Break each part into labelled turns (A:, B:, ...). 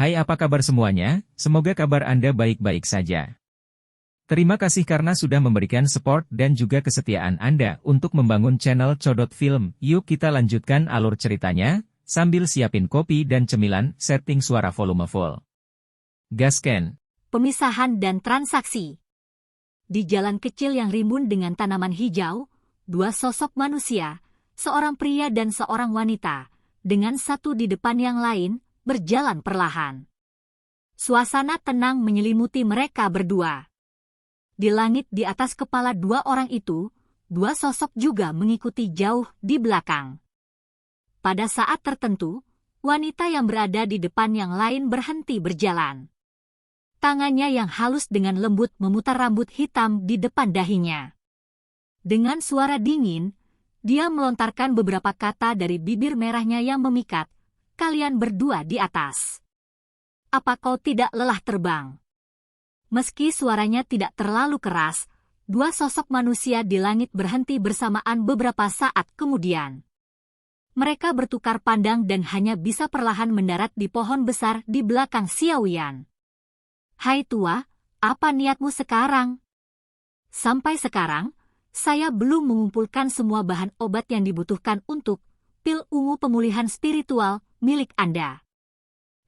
A: Hai, apa kabar semuanya? Semoga kabar Anda baik-baik saja. Terima kasih karena sudah memberikan support dan juga kesetiaan Anda untuk membangun channel Codot Film. Yuk kita lanjutkan alur ceritanya, sambil siapin kopi dan cemilan, setting suara volume full. Gasken.
B: Pemisahan dan transaksi. Di jalan kecil yang rimbun dengan tanaman hijau, dua sosok manusia, seorang pria dan seorang wanita, dengan satu di depan yang lain, berjalan perlahan. Suasana tenang menyelimuti mereka berdua. Di langit di atas kepala dua orang itu, dua sosok juga mengikuti jauh di belakang. Pada saat tertentu, wanita yang berada di depan yang lain berhenti berjalan. Tangannya yang halus dengan lembut memutar rambut hitam di depan dahinya. Dengan suara dingin, dia melontarkan beberapa kata dari bibir merahnya yang memikat. Kalian berdua di atas. Apa kau tidak lelah terbang? Meski suaranya tidak terlalu keras, dua sosok manusia di langit berhenti bersamaan beberapa saat kemudian. Mereka bertukar pandang dan hanya bisa perlahan mendarat di pohon besar di belakang Xiaoyan. Hai tua, apa niatmu sekarang? Sampai sekarang, saya belum mengumpulkan semua bahan obat yang dibutuhkan untuk pil ungu pemulihan spiritual milik Anda.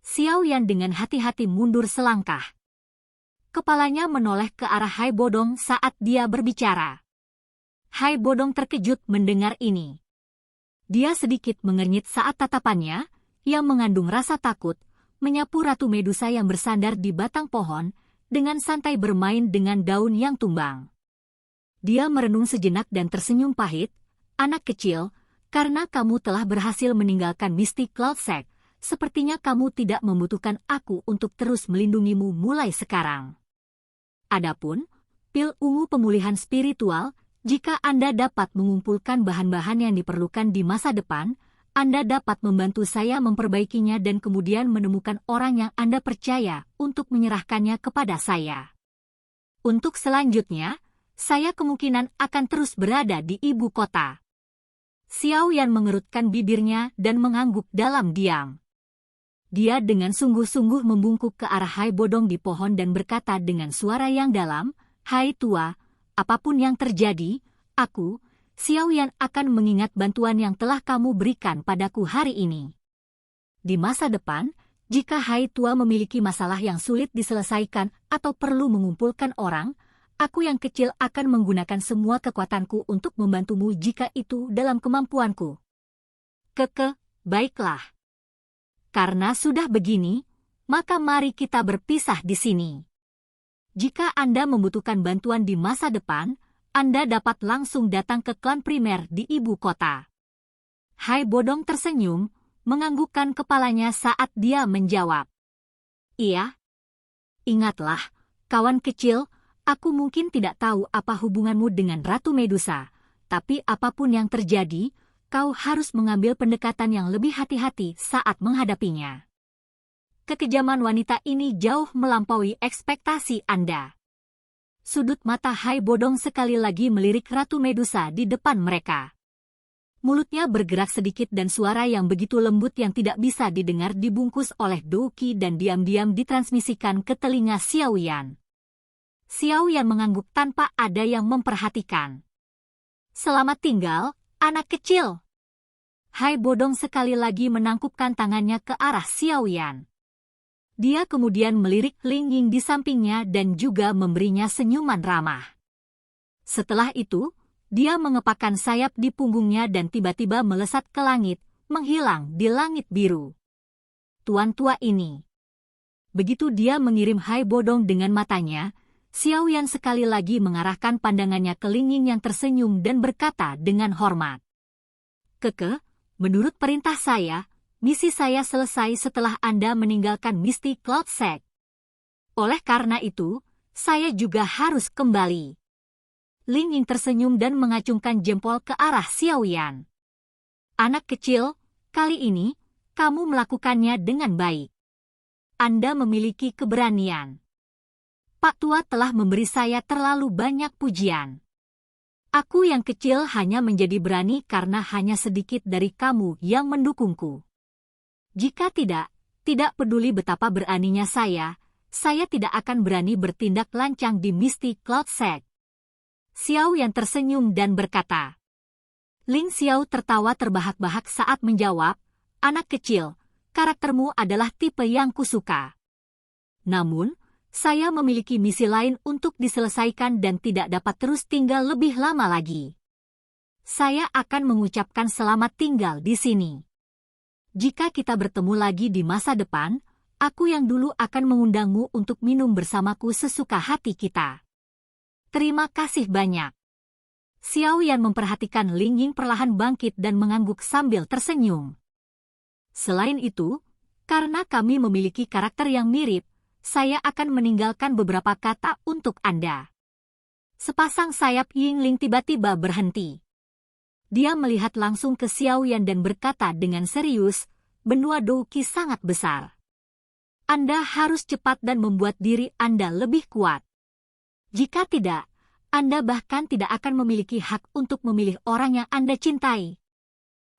B: Xiaoyan dengan hati-hati mundur selangkah. Kepalanya menoleh ke arah Hai Bodong saat dia berbicara. Hai Bodong terkejut mendengar ini. Dia sedikit mengernyit saat tatapannya, yang mengandung rasa takut, menyapu Ratu Medusa yang bersandar di batang pohon, dengan santai bermain dengan daun yang tumbang. Dia merenung sejenak dan tersenyum pahit, anak kecil, karena kamu telah berhasil meninggalkan Mystic Cloud Sect, sepertinya kamu tidak membutuhkan aku untuk terus melindungimu mulai sekarang. Adapun, pil ungu pemulihan spiritual, jika Anda dapat mengumpulkan bahan-bahan yang diperlukan di masa depan, Anda dapat membantu saya memperbaikinya dan kemudian menemukan orang yang Anda percaya untuk menyerahkannya kepada saya. Untuk selanjutnya, saya kemungkinan akan terus berada di ibu kota. Xiaoyan mengerutkan bibirnya dan mengangguk dalam diam. Dia dengan sungguh-sungguh membungkuk ke arah Hai Bodong di pohon dan berkata dengan suara yang dalam, Hai tua, apapun yang terjadi, aku, Xiaoyan akan mengingat bantuan yang telah kamu berikan padaku hari ini. Di masa depan, jika Hai tua memiliki masalah yang sulit diselesaikan atau perlu mengumpulkan orang, aku yang kecil akan menggunakan semua kekuatanku untuk membantumu jika itu dalam kemampuanku. Baiklah. Karena sudah begini, maka mari kita berpisah di sini. Jika Anda membutuhkan bantuan di masa depan, Anda dapat langsung datang ke klan primer di ibu kota. Hai Bodong tersenyum, menganggukkan kepalanya saat dia menjawab. Iya. Ingatlah, kawan kecil, aku mungkin tidak tahu apa hubunganmu dengan Ratu Medusa, tapi apapun yang terjadi, kau harus mengambil pendekatan yang lebih hati-hati saat menghadapinya. Kekejaman wanita ini jauh melampaui ekspektasi Anda. Sudut mata Hai Bodong sekali lagi melirik Ratu Medusa di depan mereka. Mulutnya bergerak sedikit dan suara yang begitu lembut yang tidak bisa didengar dibungkus oleh Douqi dan diam-diam ditransmisikan ke telinga Xiaoyan. Xiaoyan mengangguk tanpa ada yang memperhatikan. Selamat tinggal, anak kecil. Hai Bodong sekali lagi menangkupkan tangannya ke arah Xiaoyan. Dia kemudian melirik Ling Ying di sampingnya dan juga memberinya senyuman ramah. Setelah itu, dia mengepakkan sayap di punggungnya dan tiba-tiba melesat ke langit, menghilang di langit biru. Tuan tua ini. Begitu dia mengirim Hai Bodong dengan matanya, Xiaoyan sekali lagi mengarahkan pandangannya ke Ling Ying yang tersenyum dan berkata dengan hormat. Menurut perintah saya, misi saya selesai setelah Anda meninggalkan Mystic Cloud Sect. Oleh karena itu, saya juga harus kembali. Ling Ying tersenyum dan mengacungkan jempol ke arah Xiaoyan. Anak kecil, kali ini, kamu melakukannya dengan baik. Anda memiliki keberanian. Pak Tua telah memberi saya terlalu banyak pujian. Aku yang kecil hanya menjadi berani karena hanya sedikit dari kamu yang mendukungku. Jika tidak, Tidak peduli betapa beraninya saya tidak akan berani bertindak lancang di Misty Cloud Sect. Xiao Yan tersenyum dan berkata. Ling Xiao tertawa terbahak-bahak saat menjawab, anak kecil, karaktermu adalah tipe yang kusuka. Namun, saya memiliki misi lain untuk diselesaikan dan tidak dapat terus tinggal lebih lama lagi. Saya akan mengucapkan selamat tinggal di sini. Jika kita bertemu lagi di masa depan, aku yang dulu akan mengundangmu untuk minum bersamaku sesuka hati kita. Terima kasih banyak. Xiao Yan memperhatikan Ling Ying perlahan bangkit dan mengangguk sambil tersenyum. Selain itu, karena kami memiliki karakter yang mirip, saya akan meninggalkan beberapa kata untuk Anda. Sepasang sayap Yingling tiba-tiba berhenti. Dia melihat langsung ke Xiao Yan dan berkata dengan serius, benua Douqi sangat besar. Anda harus cepat dan membuat diri Anda lebih kuat. Jika tidak, Anda bahkan tidak akan memiliki hak untuk memilih orang yang Anda cintai.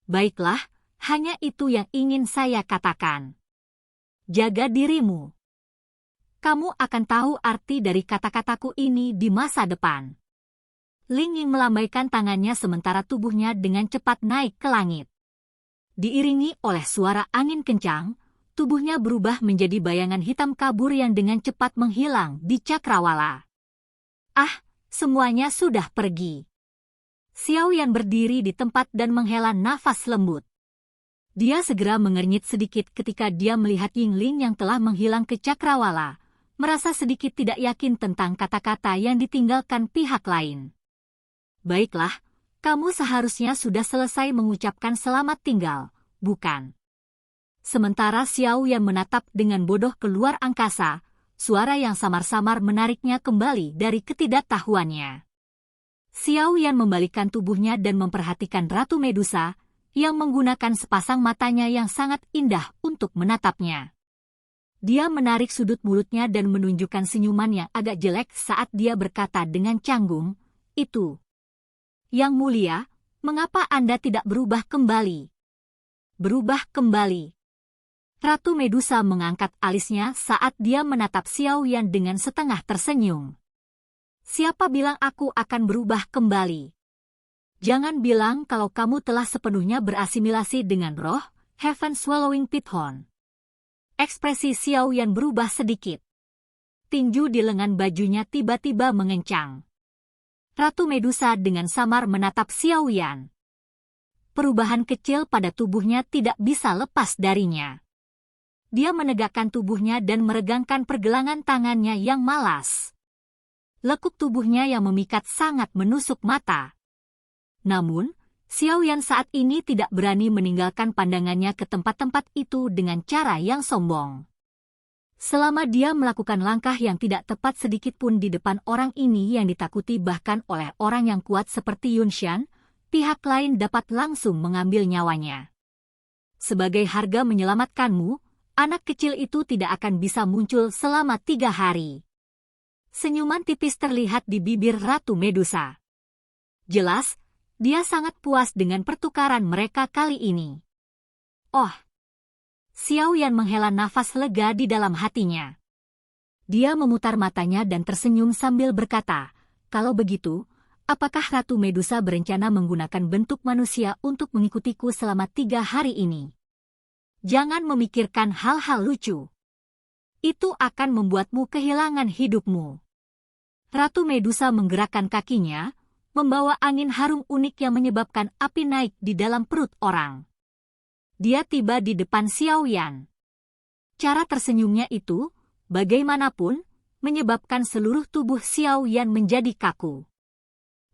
B: Baiklah, hanya itu yang ingin saya katakan. Jaga dirimu. Kamu akan tahu arti dari kata-kataku ini di masa depan. Ling Ying melambaikan tangannya sementara tubuhnya dengan cepat naik ke langit. Diiringi oleh suara angin kencang, tubuhnya berubah menjadi bayangan hitam kabur yang dengan cepat menghilang di cakrawala. Ah, semuanya sudah pergi. Xiao Yan berdiri di tempat dan menghela nafas lembut. Dia segera mengernyit sedikit ketika dia melihat Yingling yang telah menghilang ke cakrawala, merasa sedikit tidak yakin tentang kata-kata yang ditinggalkan pihak lain. Baiklah, kamu seharusnya sudah selesai mengucapkan selamat tinggal, bukan? Sementara Xiao Yan menatap dengan bodoh keluar angkasa, suara yang samar-samar menariknya kembali dari ketidaktahuannya. Xiao Yan membalikkan tubuhnya dan memperhatikan Ratu Medusa, yang menggunakan sepasang matanya yang sangat indah untuk menatapnya. Dia menarik sudut mulutnya dan menunjukkan senyuman yang agak jelek saat dia berkata dengan canggung, itu. Yang mulia, mengapa Anda tidak berubah kembali? Berubah kembali. Ratu Medusa mengangkat alisnya saat dia menatap Xiao Yan dengan setengah tersenyum. Siapa bilang aku akan berubah kembali? Jangan bilang kalau kamu telah sepenuhnya berasimilasi dengan roh Heaven Swallowing Python. Ekspresi Xiao Yan berubah sedikit. Tinju di lengan bajunya tiba-tiba mengencang. Ratu Medusa dengan samar menatap Xiao Yan. Perubahan kecil pada tubuhnya tidak bisa lepas darinya. Dia menegakkan tubuhnya dan meregangkan pergelangan tangannya yang malas. Lekuk tubuhnya yang memikat sangat menusuk mata. Namun, Xiao Yan saat ini tidak berani meninggalkan pandangannya ke tempat-tempat itu dengan cara yang sombong. Selama dia melakukan langkah yang tidak tepat sedikit pun di depan orang ini yang ditakuti bahkan oleh orang yang kuat seperti Yunshan, pihak lain dapat langsung mengambil nyawanya. Sebagai harga menyelamatkanmu, anak kecil itu tidak akan bisa muncul selama 3 hari. Senyuman tipis terlihat di bibir Ratu Medusa. Jelas, dia sangat puas dengan pertukaran mereka kali ini. Oh! Xiao Yan menghela nafas lega di dalam hatinya. Dia memutar matanya dan tersenyum sambil berkata, kalau begitu, apakah Ratu Medusa berencana menggunakan bentuk manusia untuk mengikutiku selama 3 hari ini? Jangan memikirkan hal-hal lucu. Itu akan membuatmu kehilangan hidupmu. Ratu Medusa menggerakkan kakinya, membawa angin harum unik yang menyebabkan api naik di dalam perut orang. Dia tiba di depan Xiao Yan. Cara tersenyumnya itu, bagaimanapun, menyebabkan seluruh tubuh Xiao Yan menjadi kaku.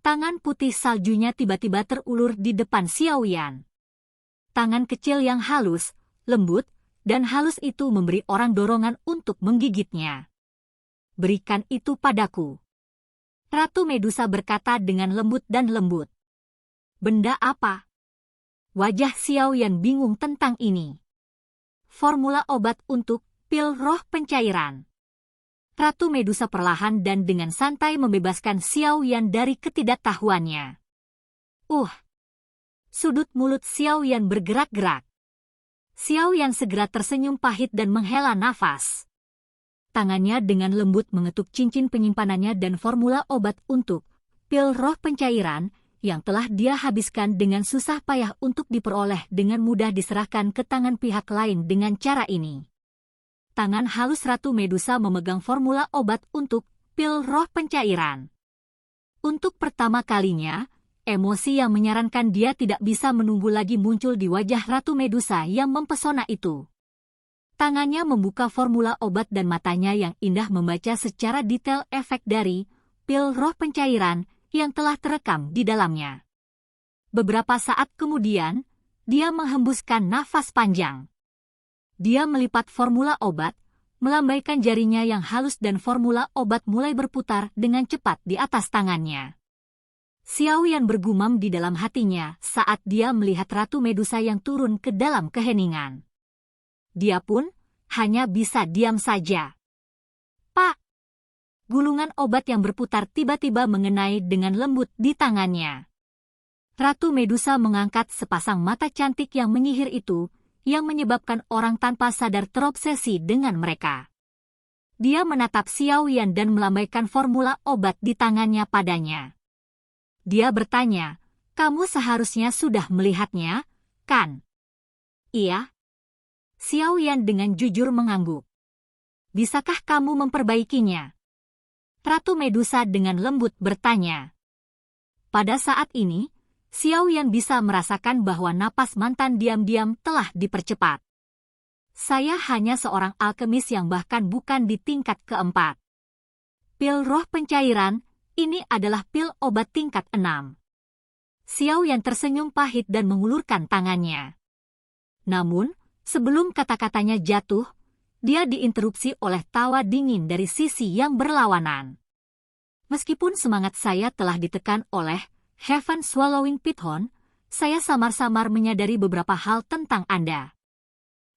B: Tangan putih saljunya tiba-tiba terulur di depan Xiao Yan. Tangan kecil yang halus, lembut, dan halus itu memberi orang dorongan untuk menggigitnya. Berikan itu padaku. Ratu Medusa berkata dengan lembut dan lembut. Benda apa? Wajah Xiao Yan bingung tentang ini. Formula obat untuk pil roh pencairan. Ratu Medusa perlahan dan dengan santai membebaskan Xiao Yan dari ketidaktahuannya. Sudut mulut Xiao Yan bergerak-gerak. Xiao Yan segera tersenyum pahit dan menghela nafas. Tangannya dengan lembut mengetuk cincin penyimpanannya dan formula obat untuk pil roh pencairan yang telah dia habiskan dengan susah payah untuk diperoleh dengan mudah diserahkan ke tangan pihak lain dengan cara ini. Tangan halus Ratu Medusa memegang formula obat untuk pil roh pencairan. Untuk pertama kalinya, emosi yang menyarankan dia tidak bisa menunggu lagi muncul di wajah Ratu Medusa yang mempesona itu. Tangannya membuka formula obat dan matanya yang indah membaca secara detail efek dari pil roh pencairan yang telah terekam di dalamnya. Beberapa saat kemudian, dia menghembuskan nafas panjang. Dia melipat formula obat, melambaikan jarinya yang halus dan formula obat mulai berputar dengan cepat di atas tangannya. Xiao Yan bergumam di dalam hatinya saat dia melihat Ratu Medusa yang turun ke dalam keheningan. Dia pun hanya bisa diam saja. Pak! Gulungan obat yang berputar tiba-tiba mengenai dengan lembut di tangannya. Ratu Medusa mengangkat sepasang mata cantik yang menyihir itu, yang menyebabkan orang tanpa sadar terobsesi dengan mereka. Dia menatap Xiao Yan dan melambaikan formula obat di tangannya padanya. Dia bertanya, "Kamu seharusnya sudah melihatnya, kan?" "Iya." Xiao Yan dengan jujur mengangguk. "Bisakah kamu memperbaikinya?" Ratu Medusa dengan lembut bertanya. Pada saat ini, Xiao Yan bisa merasakan bahwa napas mantan diam-diam telah dipercepat. "Saya hanya seorang alkemis yang bahkan bukan di tingkat keempat. Pil roh pencairan, ini adalah pil obat tingkat 6. Xiao Yan tersenyum pahit dan mengulurkan tangannya. Namun, sebelum kata-katanya jatuh, dia diinterupsi oleh tawa dingin dari sisi yang berlawanan. "Meskipun semangat saya telah ditekan oleh Heaven Swallowing Python, saya samar-samar menyadari beberapa hal tentang Anda.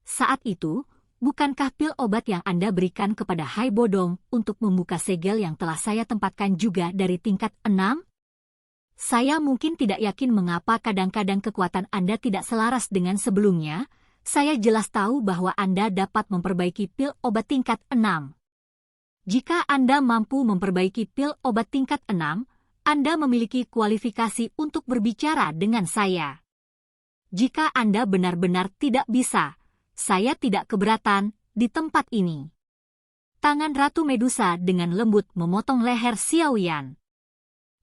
B: Saat itu, bukankah pil obat yang Anda berikan kepada Hai Bodong untuk membuka segel yang telah saya tempatkan juga dari tingkat 6? Saya mungkin tidak yakin mengapa kadang-kadang kekuatan Anda tidak selaras dengan sebelumnya. Saya jelas tahu bahwa Anda dapat memperbaiki pil obat tingkat 6. Jika Anda mampu memperbaiki pil obat tingkat 6, Anda memiliki kualifikasi untuk berbicara dengan saya. Jika Anda benar-benar tidak bisa, saya tidak keberatan di tempat ini." Tangan Ratu Medusa dengan lembut memotong leher Xiao Yan.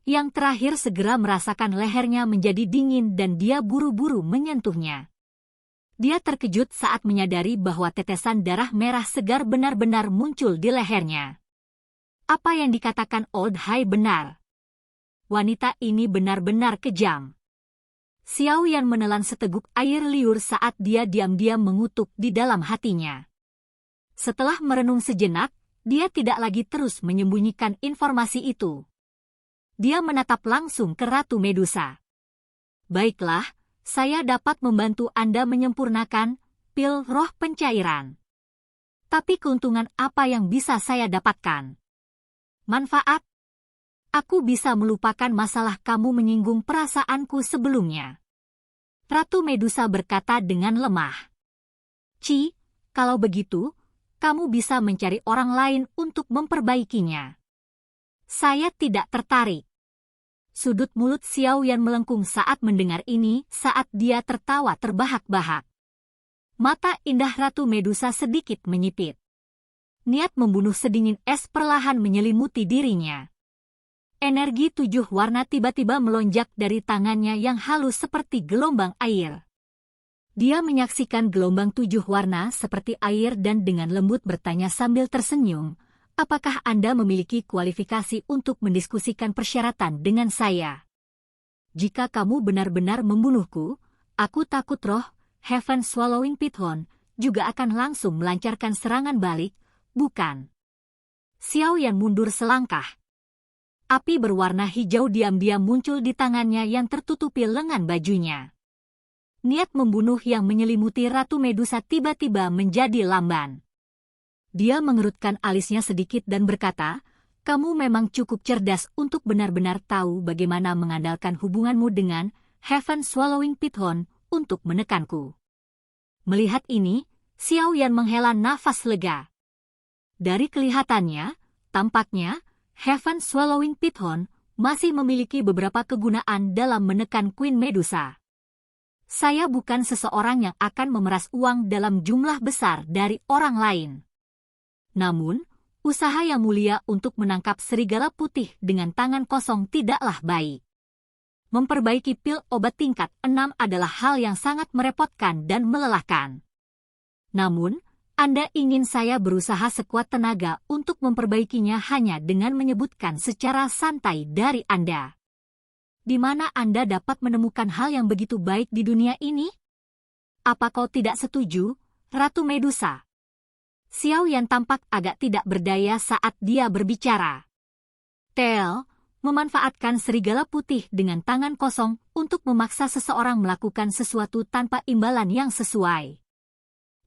B: Yang terakhir segera merasakan lehernya menjadi dingin dan dia buru-buru menyentuhnya. Dia terkejut saat menyadari bahwa tetesan darah merah segar benar-benar muncul di lehernya. Apa yang dikatakan Old Hai benar. Wanita ini benar-benar kejam. Xiao Yan menelan seteguk air liur saat dia diam-diam mengutuk di dalam hatinya. Setelah merenung sejenak, dia tidak lagi terus menyembunyikan informasi itu. Dia menatap langsung ke Ratu Medusa. "Baiklah, saya dapat membantu Anda menyempurnakan pil roh pencairan. Tapi keuntungan apa yang bisa saya dapatkan? Manfaat? Aku bisa melupakan masalah kamu menyinggung perasaanku sebelumnya." Ratu Medusa berkata dengan lemah. "Ci, kalau begitu, kamu bisa mencari orang lain untuk memperbaikinya. Saya tidak tertarik." Sudut mulut Xiao Yan melengkung saat mendengar ini saat dia tertawa terbahak-bahak. Mata indah Ratu Medusa sedikit menyipit. Niat membunuh sedingin es perlahan menyelimuti dirinya. Energi 7 warna tiba-tiba melonjak dari tangannya yang halus seperti gelombang air. Dia menyaksikan gelombang 7 warna seperti air dan dengan lembut bertanya sambil tersenyum, "Apakah Anda memiliki kualifikasi untuk mendiskusikan persyaratan dengan saya? Jika kamu benar-benar membunuhku, aku takut roh Heaven Swallowing Python juga akan langsung melancarkan serangan balik, bukan?" Xiao Yan mundur selangkah. Api berwarna hijau diam-diam muncul di tangannya yang tertutupi lengan bajunya. Niat membunuh yang menyelimuti Ratu Medusa tiba-tiba menjadi lamban. Dia mengerutkan alisnya sedikit dan berkata, "Kamu memang cukup cerdas untuk benar-benar tahu bagaimana mengandalkan hubunganmu dengan Heaven Swallowing Python untuk menekanku. Melihat ini, Xiao Yan menghela nafas lega. Dari kelihatannya, tampaknya, Heaven Swallowing Python masih memiliki beberapa kegunaan dalam menekan Queen Medusa. Saya bukan seseorang yang akan memeras uang dalam jumlah besar dari orang lain. Namun, usaha yang mulia untuk menangkap serigala putih dengan tangan kosong tidaklah baik. Memperbaiki pil obat tingkat 6 adalah hal yang sangat merepotkan dan melelahkan. Namun, Anda ingin saya berusaha sekuat tenaga untuk memperbaikinya hanya dengan menyebutkan secara santai dari Anda. Di mana Anda dapat menemukan hal yang begitu baik di dunia ini? Apa kau tidak setuju, Ratu Medusa? Xiao Yan tampak agak tidak berdaya saat dia berbicara. Tel memanfaatkan serigala putih dengan tangan kosong untuk memaksa seseorang melakukan sesuatu tanpa imbalan yang sesuai.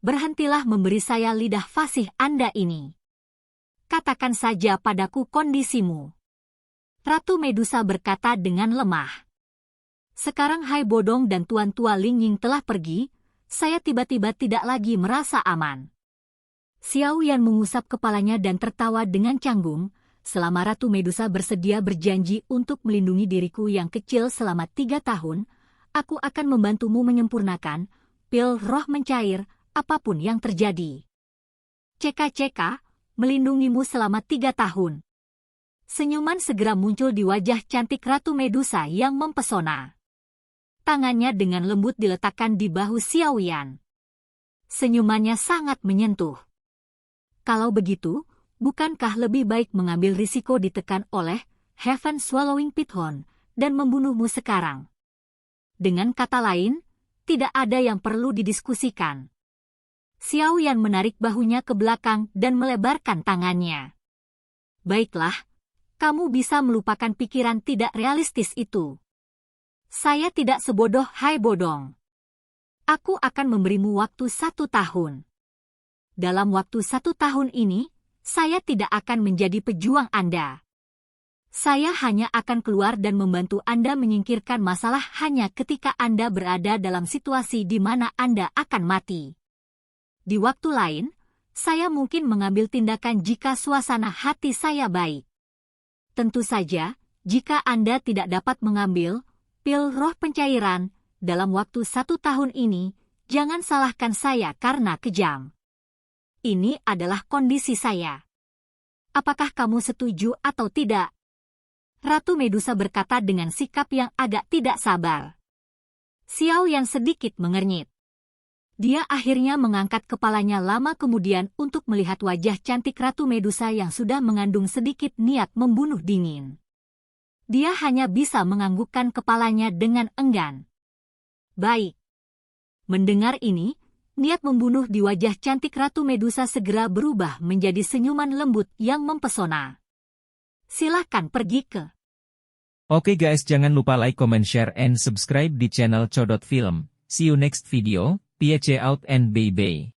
B: Berhentilah memberi saya lidah fasih Anda ini. Katakan saja padaku kondisimu. Ratu Medusa berkata dengan lemah. Sekarang Hai Bodong dan Tuan Tua Ling Ying telah pergi, saya tiba-tiba tidak lagi merasa aman. Xiao Yan mengusap kepalanya dan tertawa dengan canggung, selama Ratu Medusa bersedia berjanji untuk melindungi diriku yang kecil selama 3 tahun, aku akan membantumu menyempurnakan pil roh mencair, apapun yang terjadi. Ceka-ceka, melindungimu selama 3 tahun. Senyuman segera muncul di wajah cantik Ratu Medusa yang mempesona. Tangannya dengan lembut diletakkan di bahu Xiao Yan. Senyumannya sangat menyentuh. Kalau begitu, bukankah lebih baik mengambil risiko ditekan oleh Heaven Swallowing Python dan membunuhmu sekarang? Dengan kata lain, tidak ada yang perlu didiskusikan. Xiao Yan menarik bahunya ke belakang dan melebarkan tangannya. Baiklah, kamu bisa melupakan pikiran tidak realistis itu. Saya tidak sebodoh Hai Bodong. Aku akan memberimu waktu 1 tahun. Dalam waktu 1 tahun ini, saya tidak akan menjadi pejuang Anda. Saya hanya akan keluar dan membantu Anda menyingkirkan masalah hanya ketika Anda berada dalam situasi di mana Anda akan mati. Di waktu lain, saya mungkin mengambil tindakan jika suasana hati saya baik. Tentu saja, jika Anda tidak dapat mengambil pil roh pencairan dalam waktu 1 tahun ini, jangan salahkan saya karena kejam. Ini adalah kondisi saya. Apakah kamu setuju atau tidak? Ratu Medusa berkata dengan sikap yang agak tidak sabar. Xiao Yan sedikit mengernyit. Dia akhirnya mengangkat kepalanya lama kemudian untuk melihat wajah cantik Ratu Medusa yang sudah mengandung sedikit niat membunuh dingin. Dia hanya bisa menganggukkan kepalanya dengan enggan. Baik. Mendengar ini, niat membunuh di wajah cantik Ratu Medusa segera berubah menjadi senyuman lembut yang mempesona. Silakan pergi ke.
A: Oke guys, jangan lupa like, comment, share, and subscribe di channel Codot Film. See you next video. Peace out and bye-bye.